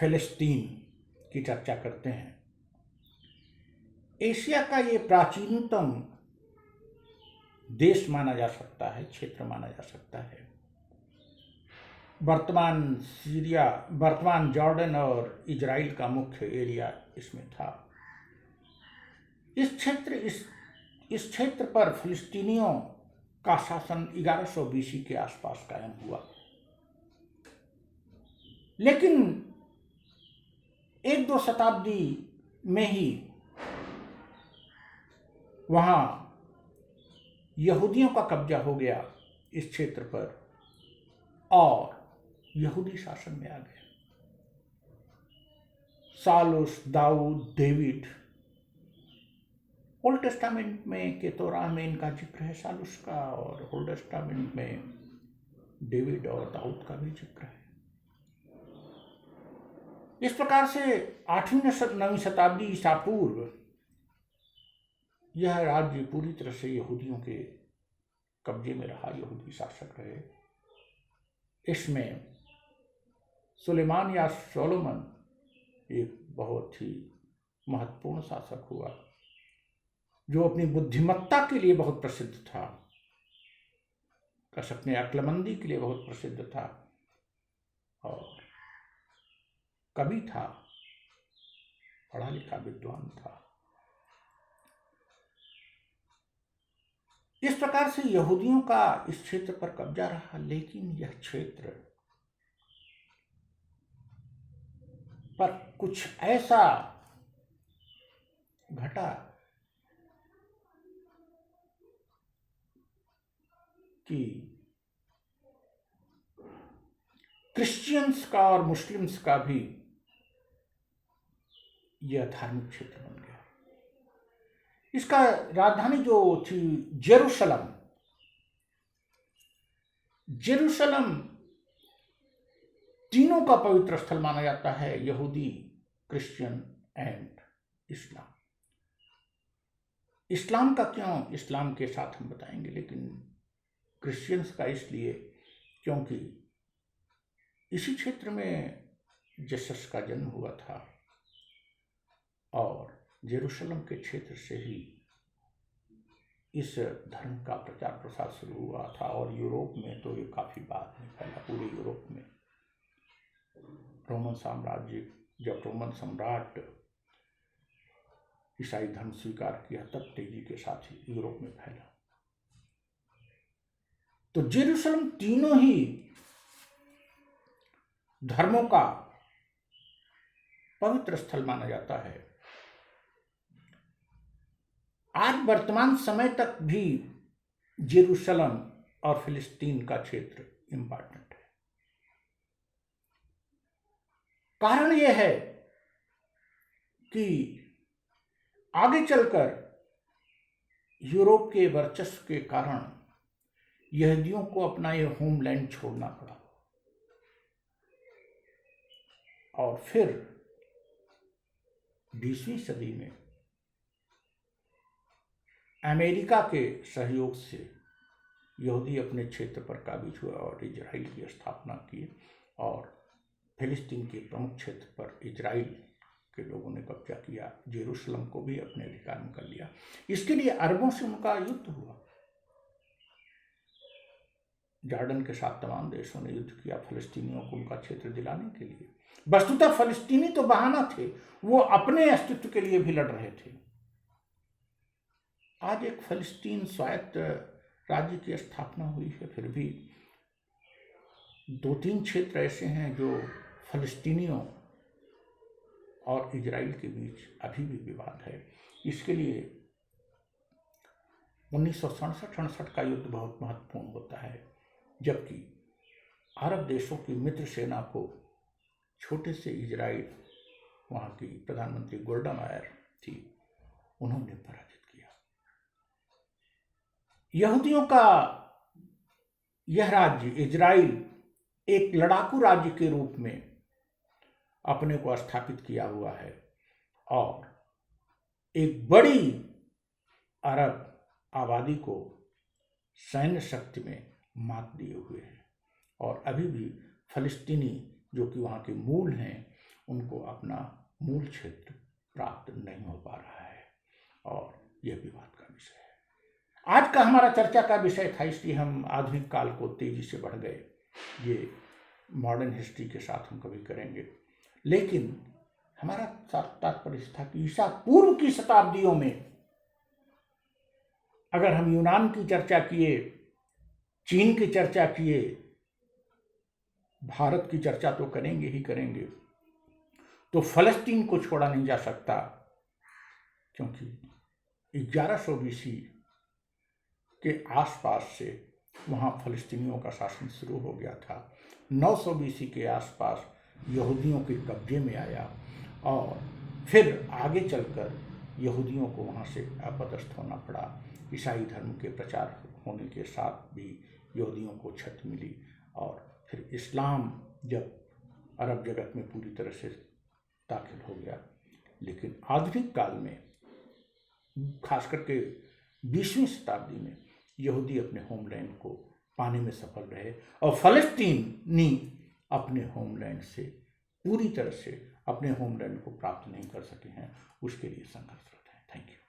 फिलिस्तीन की चर्चा करते हैं। एशिया का ये प्राचीनतम देश माना जा सकता है, क्षेत्र माना जा सकता है। वर्तमान सीरिया, वर्तमान जॉर्डन और इजराइल का मुख्य एरिया इसमें था। इस क्षेत्र पर फिलिस्तीनियों का शासन 1100 BC के आसपास कायम हुआ। लेकिन 1-2 शताब्दी में ही वहां यहूदियों का कब्जा हो गया इस क्षेत्र पर और यहूदी शासन में आ गए। सालुस, दाऊद, डेविड, ओल्ड टेस्टामेंट में के तौराह में इनका जिक्र है सालुस का, और ओल्ड टेस्टामेंट में डेविड और दाऊद का भी जिक्र है। इस प्रकार से 8वीं-9वीं शताब्दी ईसा पूर्व यह राज्य पूरी तरह से यहूदियों के कब्जे में रहा, यहूदी शासक रहे। इसमें सुलेमान या सोलोमन एक बहुत ही महत्वपूर्ण शासक हुआ, जो अपनी बुद्धिमत्ता के लिए बहुत प्रसिद्ध था, कह सकते हैं अक्लमंदी के लिए बहुत प्रसिद्ध था, और कवि था, पढ़ा लिखा विद्वान था। इस प्रकार से यहूदियों का इस क्षेत्र पर कब्जा रहा। लेकिन यह क्षेत्र पर कुछ ऐसा घटा कि क्रिश्चियंस का और मुस्लिम्स का भी यह धार्मिक क्षेत्र बन गया। इसका राजधानी जो थी जेरूशलम, तीनों का पवित्र स्थल माना जाता है, यहूदी, क्रिश्चियन एंड इस्लाम। इस्लाम का क्यों, इस्लाम के साथ हम बताएंगे, लेकिन क्रिश्चियंस का इसलिए क्योंकि इसी क्षेत्र में जीसस का जन्म हुआ था और जेरूशलम के क्षेत्र से ही इस धर्म का प्रचार प्रसार शुरू हुआ था। और यूरोप में तो ये काफी बाद में फैला, पूरे यूरोप में। रोमन साम्राज्य, जब रोमन सम्राट ईसाई धर्म स्वीकार किया तब तेजी के साथ ही यूरोप में फैला। तो जेरूशलम तीनों ही धर्मों का पवित्र स्थल माना जाता है। आज वर्तमान समय तक भी जेरूशलम और फिलिस्तीन का क्षेत्र इंपॉर्टेंट है। कारण यह है कि आगे चलकर यूरोप के वर्चस्व के कारण यहूदियों को अपना यह होमलैंड छोड़ना पड़ा, और फिर 20वीं सदी में अमेरिका के सहयोग से यहूदी अपने क्षेत्र पर काबिज हुआ और इजराइल की स्थापना की, और फिलिस्तीन के प्रमुख क्षेत्र पर इजराइल के लोगों ने कब्जा किया, जेरूशलम को भी अपने अधिकार में कर लिया। इसके लिए अरबों से उनका युद्ध हुआ। जॉर्डन के साथ तमाम देशों ने युद्ध किया फिलिस्तीनियों को उनका क्षेत्र दिलाने के लिए। वस्तुतः फिलिस्तीनी तो बहाना थे, वो अपने अस्तित्व के लिए भी लड़ रहे थे। आज एक फिलिस्तीन स्वायत्त राज्य की स्थापना हुई है, फिर भी 2-3 क्षेत्र ऐसे हैं जो फिलिस्तीनियों और इजराइल के बीच अभी भी विवाद है। इसके लिए 1967-68 का युद्ध बहुत महत्वपूर्ण होता है, जबकि अरब देशों की मित्र सेना को छोटे से इजराइल, वहाँ की प्रधानमंत्री गोल्डा मायर थी, उन्होंने पराजित किया। यहूदियों का यह राज्य इजराइल एक लड़ाकू राज्य के रूप में अपने को स्थापित किया हुआ है और एक बड़ी अरब आबादी को सैन्य शक्ति में मात दिए हुए हैं। और अभी भी फिलिस्तीनी जो कि वहाँ के मूल हैं, उनको अपना मूल क्षेत्र प्राप्त नहीं हो पा रहा है, और यह विवाद का विषय है। आज का हमारा चर्चा का विषय था, इसलिए हम आधुनिक काल को तेजी से बढ़ गए। ये मॉडर्न हिस्ट्री के साथ हम कभी करेंगे, लेकिन हमारा तात्पर्य था कि ईसा पूर्व की शताब्दियों में अगर हम यूनान की चर्चा किए, चीन की चर्चा किए, भारत की चर्चा तो करेंगे ही करेंगे, तो फलस्तीन को छोड़ा नहीं जा सकता, क्योंकि 1100 BC के आसपास से वहाँ फलस्तीनियों का शासन शुरू हो गया था। 900 BC के आसपास यहूदियों के कब्जे में आया, और फिर आगे चलकर यहूदियों को वहाँ से अपदस्थ होना पड़ा। ईसाई धर्म के प्रचार होने के साथ भी यहूदियों को क्षत मिली, और फिर इस्लाम जब अरब जगत में पूरी तरह से दाखिल हो गया। लेकिन आधुनिक काल में, खास करके 20वीं शताब्दी में, यहूदी अपने होमलैंड को पाने में सफल रहे, और फलस्तीनी अपने होमलैंड से पूरी तरह से अपने होमलैंड को प्राप्त नहीं कर सके हैं। उसके लिए संघर्षरत हैं। Thank you.